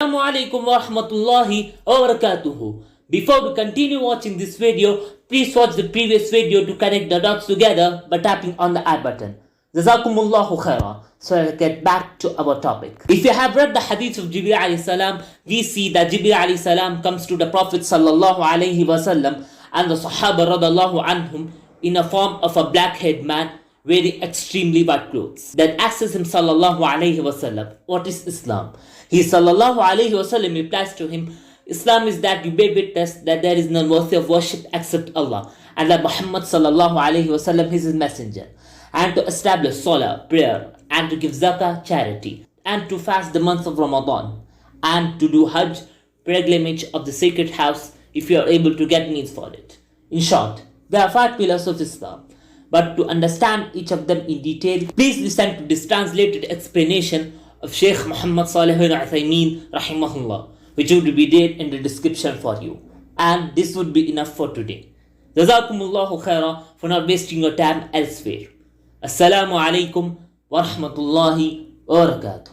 Assalamu alaikum wa rahmatullahi wa barakatuhu. Before we continue watching this video, please watch the previous video to connect the dots together by tapping on the I button. Jazakumullahu khaira. So let's get back to our topic. If you have read the hadith of Jibreel alayhi salam, we see that Jibreel alayhi salam comes to the Prophet sallallahu alayhi wasallam and the Sahaba radallahu anhum in a form of a black-haired man wearing extremely white clothes. Then asks him sallallahu alayhi wasallam, what is Islam? He sallallahu alayhi wasallam replies to him, Islam is that you bear witness that there is none worthy of worship except Allah, and that Muhammad sallallahu alayhi wasallam is his messenger, and to establish salah, prayer, and to give zakah, charity, and to fast the month of Ramadan, and to do hajj, pilgrimage of the sacred house if you are able to get means for it. In short, there are 5 pillars of Islam. But to understand each of them in detail, please listen to this translated explanation of Sheikh Muhammad Salih al-Uthaymeen rahimahullah, which would be there in the description for you. And this would be enough for today. Jazakumullahu khaira for not wasting your time elsewhere. Assalamu alaikum wa rahmatullahi wa barakatuh.